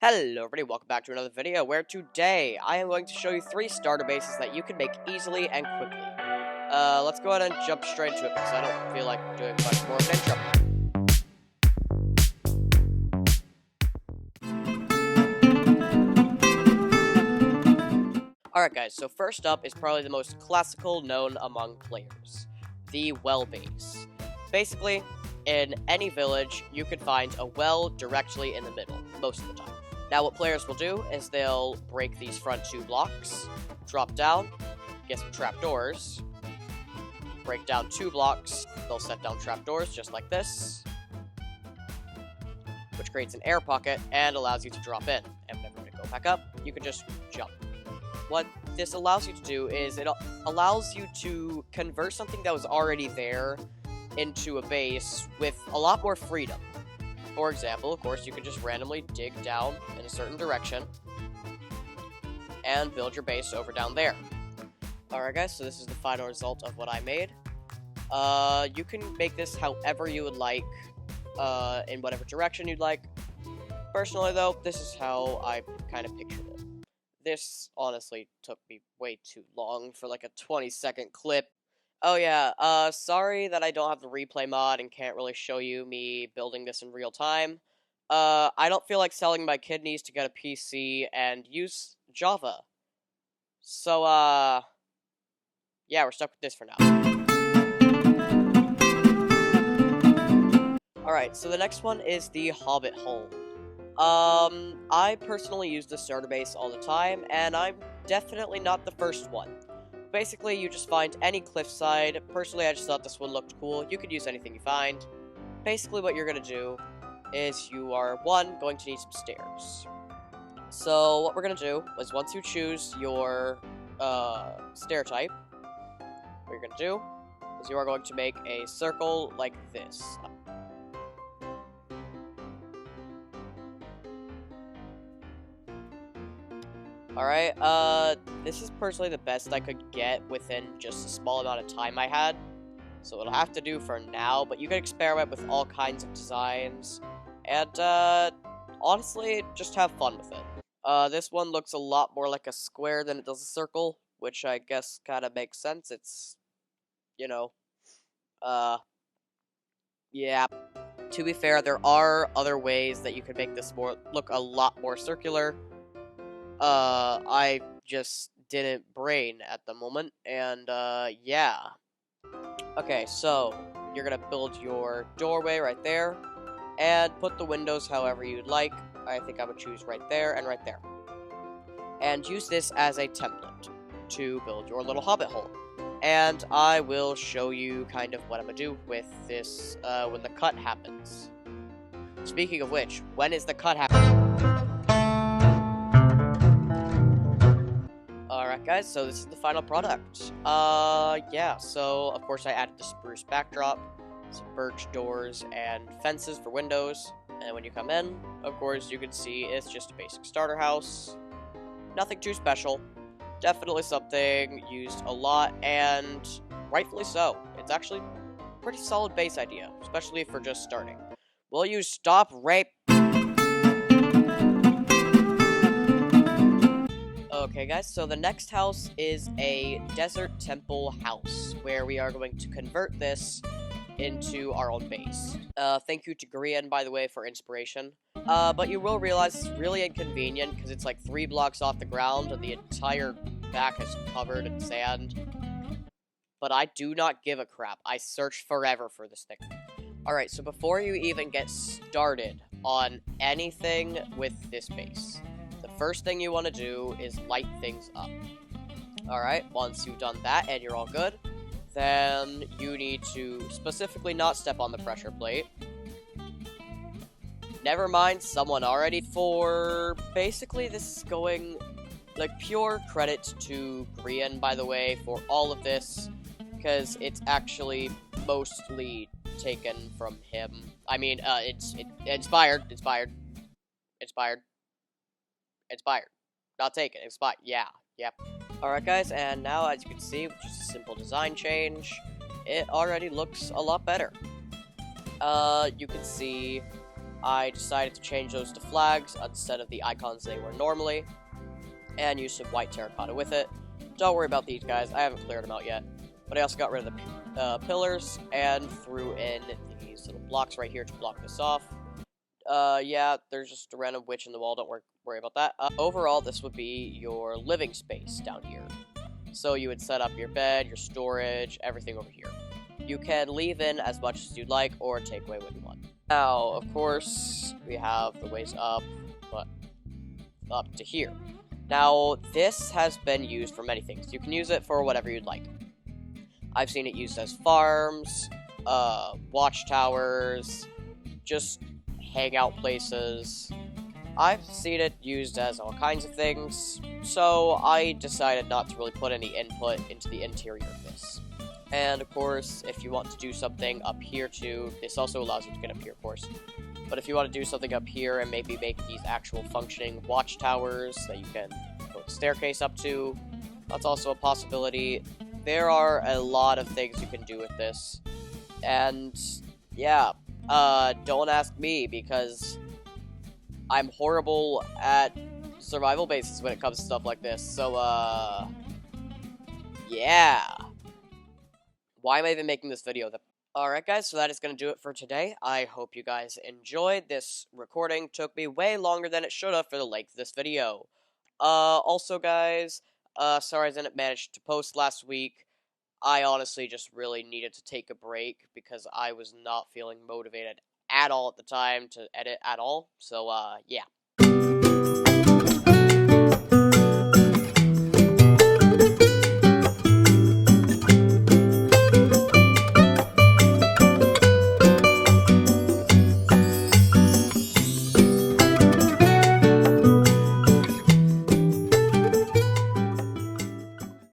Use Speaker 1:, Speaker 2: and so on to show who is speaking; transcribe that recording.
Speaker 1: Hello everybody, welcome back to another video where today I am going to show you 3 starter bases that you can make easily and quickly. Let's go ahead and jump straight into it because I don't feel like doing much more of an intro. Alright guys, so first up is probably the most classical known among players, the well base. Basically, in any village, you can find a well directly in the middle, most of the time. Now what players will do is they'll break these front 2 blocks, drop down, get some trapdoors, break down 2 blocks, they'll set down trapdoors just like this, which creates an air pocket and allows you to drop in. And whenever you go back up, you can just jump. What this allows you to do is it allows you to convert something that was already there into a base with a lot more freedom. For example, of course, you can just randomly dig down in a certain direction and build your base over down there. Alright guys, so this is the final result of what I made. You can make this however you would like, in whatever direction you'd like. Personally though, this is how I kind of pictured it. This honestly took me way too long for like a 20-second clip. Oh yeah, sorry that I don't have the replay mod and can't really show you me building this in real time. I don't feel like selling my kidneys to get a PC and use Java. So, yeah, we're stuck with this for now. Alright, so the next one is the Hobbit Hole. I personally use the starter base all the time, and I'm definitely not the first one. Basically, you just find any cliffside. Personally, I just thought this one looked cool. You could use anything you find. Basically, what you're going to do is you are, going to need some stairs. So, what we're going to do is once you choose your stair type, what you're going to do is you are going to make a circle like this. Alright, this is personally the best I could get within just a small amount of time I had. So it'll have to do for now, but you can experiment with all kinds of designs. And, honestly, just have fun with it. This one looks a lot more like a square than it does a circle, which I guess kind of makes sense. It's, yeah. To be fair, there are other ways that you could make this look a lot more circular. I just didn't brain at the moment, and, yeah. Okay, so, you're gonna build your doorway right there, and put the windows however you'd like. I think I would choose right there and right there. And use this as a template to build your little hobbit hole. And I will show you kind of what I'm gonna do with this, when the cut happens. Speaking of which, when is the cut happening? Alright guys, so this is the final product. Yeah, so of course I added the spruce backdrop, some birch doors, and fences for windows. And when you come in, of course, you can see it's just a basic starter house. Nothing too special. Definitely something used a lot, and rightfully so. It's actually a pretty solid base idea, especially for just starting. Will you stop rape? Okay guys, so the next house is a desert temple house, where we are going to convert this into our own base. Thank you to Grian, by the way, for inspiration. But you will realize it's really inconvenient, because it's like 3 blocks off the ground, and the entire back is covered in sand. But I do not give a crap. I searched forever for this thing. Alright, so before you even get started on anything with this base, the first thing you want to do is light things up. Alright, once you've done that and you're all good, then you need to specifically not step on the pressure plate. Never mind someone already. For basically this is going, like, pure credit to Grian, by the way, for all of this, because it's actually mostly taken from him. I mean, it's inspired. Not taken, inspired. Yeah, yep. Alright guys, and now as you can see, with just a simple design change, it already looks a lot better. You can see I decided to change those to flags instead of the icons they were normally, and use some white terracotta with it. Don't worry about these guys, I haven't cleared them out yet. But I also got rid of the pillars and threw in these little blocks right here to block this off. Yeah, there's just a random witch in the wall, don't worry about that. Overall, this would be your living space down here. So you would set up your bed, your storage, everything over here. You can leave in as much as you'd like, or take away what you want. Now, of course, we have the ways up, but up to here. Now, this has been used for many things. You can use it for whatever you'd like. I've seen it used as farms, watchtowers, just hangout places. I've seen it used as all kinds of things, so I decided not to really put any input into the interior of this. And of course, if you want to do something up here too, this also allows you to get up here, of course. But if you want to do something up here and maybe make these actual functioning watchtowers that you can put a staircase up to, that's also a possibility. There are a lot of things you can do with this. And yeah, don't ask me because I'm horrible at survival bases when it comes to stuff like this. So, yeah. Why am I even making this video? Alright guys, so that is going to do it for today. I hope you guys enjoyed. This recording took me way longer than it should have for the length of this video. Also guys, sorry I didn't manage to post last week. I honestly just really needed to take a break because I was not feeling motivated at all at the time to edit at all. So, yeah.